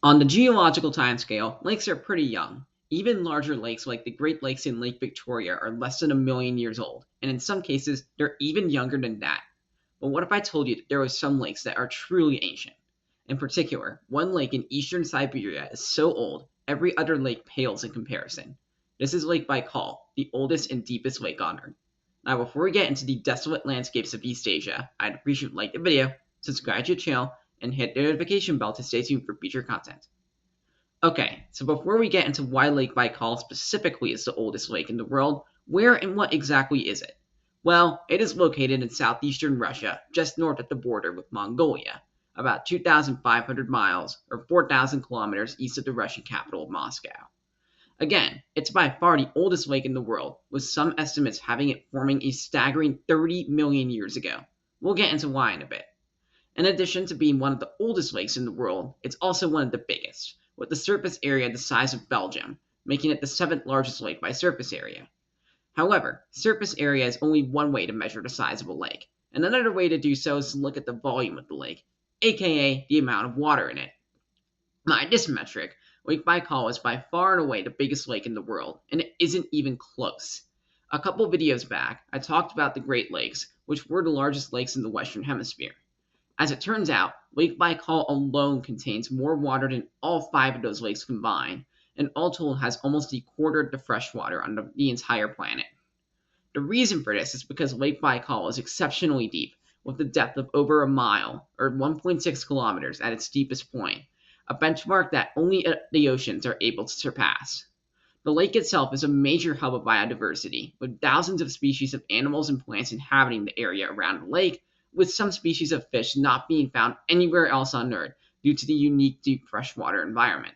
On the geological timescale, lakes are pretty young. Even larger lakes like the Great Lakes in Lake Victoria are less than a million years old, and in some cases, they're even younger than that. But what if I told you that there were some lakes that are truly ancient? In particular, one lake in eastern Siberia is so old, every other lake pales in comparison. This is Lake Baikal, the oldest and deepest lake on Earth. Now, before we get into the desolate landscapes of East Asia, I'd appreciate you like the video, subscribe to the channel, and hit the notification bell to stay tuned for future content. Okay, so before we get into why Lake Baikal specifically is the oldest lake in the world, where and what exactly is it? Well, it is located in southeastern Russia, just north of the border with Mongolia, about 2,500 miles or 4,000 kilometers east of the Russian capital of Moscow. Again, it's by far the oldest lake in the world, with some estimates having it forming a staggering 30 million years ago. We'll get into why in a bit. In addition to being one of the oldest lakes in the world, it's also one of the biggest, with a surface area the size of Belgium, making it the seventh largest lake by surface area. However, surface area is only one way to measure the size of a lake, and another way to do so is to look at the volume of the lake, aka the amount of water in it. By this metric, Lake Baikal is by far and away the biggest lake in the world, and it isn't even close. A couple videos back, I talked about the Great Lakes, which were the largest lakes in the Western Hemisphere. As it turns out, Lake Baikal alone contains more water than all five of those lakes combined, and all told has almost a quarter of the fresh water on the entire planet. The reason for this is because Lake Baikal is exceptionally deep, with a depth of over a mile, or 1.6 kilometers at its deepest point, a benchmark that only the oceans are able to surpass. The lake itself is a major hub of biodiversity, with thousands of species of animals and plants inhabiting the area around the lake, with some species of fish not being found anywhere else on Earth due to the unique deep freshwater environment.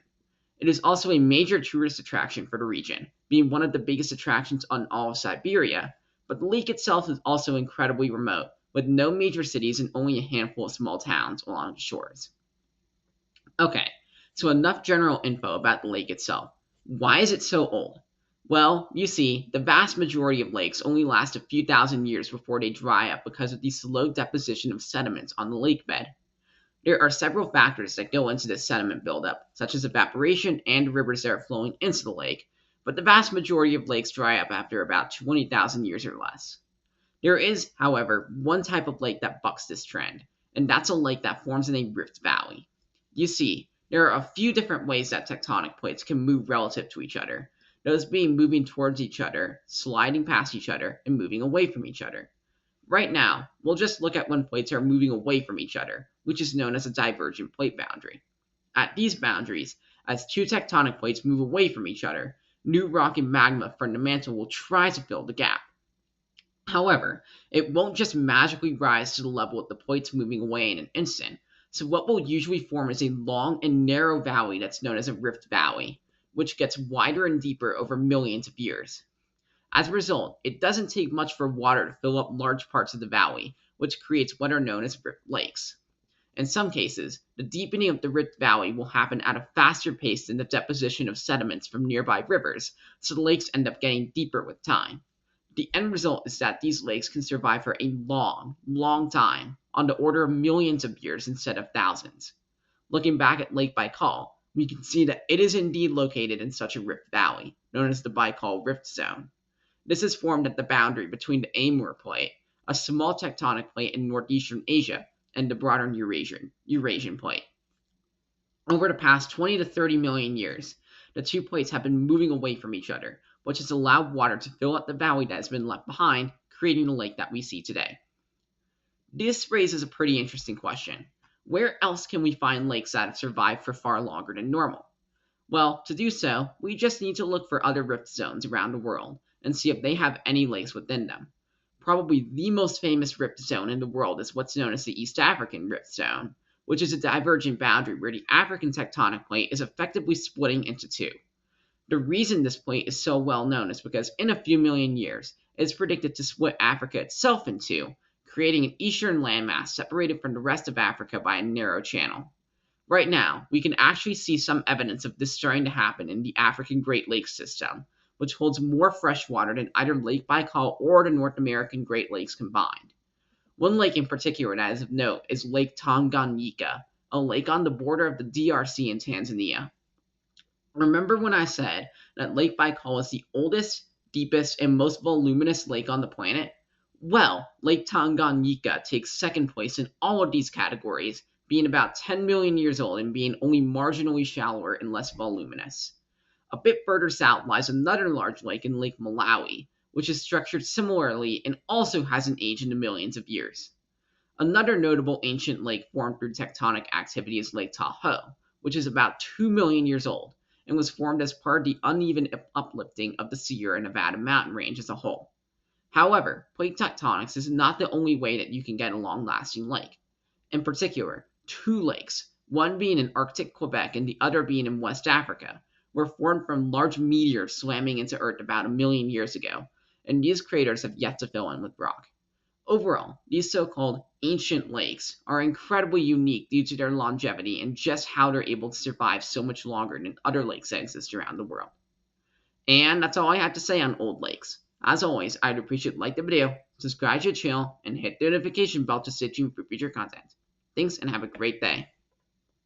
It is also a major tourist attraction for the region, being one of the biggest attractions on all of Siberia, but the lake itself is also incredibly remote, with no major cities and only a handful of small towns along the shores. Okay, so enough general info about the lake itself. Why is it so old? Well, you see, the vast majority of lakes only last a few thousand years before they dry up because of the slow deposition of sediments on the lake bed. There are several factors that go into this sediment buildup, such as evaporation and rivers that are flowing into the lake, but the vast majority of lakes dry up after about 20,000 years or less. There is, however, one type of lake that bucks this trend, and that's a lake that forms in a rift valley. You see, there are a few different ways that tectonic plates can move relative to each other, those being moving towards each other, sliding past each other, and moving away from each other. Right now, we'll just look at when plates are moving away from each other, which is known as a divergent plate boundary. At these boundaries, as two tectonic plates move away from each other, new rock and magma from the mantle will try to fill the gap. However, it won't just magically rise to the level of the plates moving away in an instant, so what will usually form is a long and narrow valley that's known as a rift valley, which gets wider and deeper over millions of years. As a result, it doesn't take much for water to fill up large parts of the valley, which creates what are known as rift lakes. In some cases, the deepening of the rift valley will happen at a faster pace than the deposition of sediments from nearby rivers, so the lakes end up getting deeper with time. The end result is that these lakes can survive for a long, long time, on the order of millions of years instead of thousands. Looking back at Lake Baikal, we can see that it is indeed located in such a rift valley, known as the Baikal Rift Zone. This is formed at the boundary between the Amur Plate, a small tectonic plate in northeastern Asia, and the broader Eurasian Plate. Over the past 20 to 30 million years, the two plates have been moving away from each other, which has allowed water to fill up the valley that has been left behind, creating the lake that we see today. This raises a pretty interesting question. Where else can we find lakes that have survived for far longer than normal? Well, to do so, we just need to look for other rift zones around the world and see if they have any lakes within them. Probably the most famous rift zone in the world is what's known as the East African Rift Zone, which is a divergent boundary where the African tectonic plate is effectively splitting into two. The reason this plate is so well known is because in a few million years, it is predicted to split Africa itself in two, creating an eastern landmass separated from the rest of Africa by a narrow channel. Right now, we can actually see some evidence of this starting to happen in the African Great Lakes system, which holds more fresh water than either Lake Baikal or the North American Great Lakes combined. One lake in particular that is of note is Lake Tanganyika, a lake on the border of the DRC in Tanzania. Remember when I said that Lake Baikal is the oldest, deepest, and most voluminous lake on the planet? Well, Lake Tanganyika takes second place in all of these categories, being about 10 million years old and being only marginally shallower and less voluminous. A bit further south lies another large lake in Lake Malawi, which is structured similarly and also hasn't aged in the millions of years. Another notable ancient lake formed through tectonic activity is Lake Tahoe, which is about 2 million years old and was formed as part of the uneven uplifting of the Sierra Nevada mountain range as a whole. However, plate tectonics is not the only way that you can get a long-lasting lake. In particular, two lakes, one being in Arctic Quebec and the other being in West Africa, were formed from large meteors slamming into Earth about a million years ago, and these craters have yet to fill in with rock. Overall, these so-called ancient lakes are incredibly unique due to their longevity and just how they're able to survive so much longer than other lakes that exist around the world. And that's all I have to say on old lakes. As always, I'd appreciate you like the video, subscribe to the channel, and hit the notification bell to stay tuned for future content. Thanks and have a great day.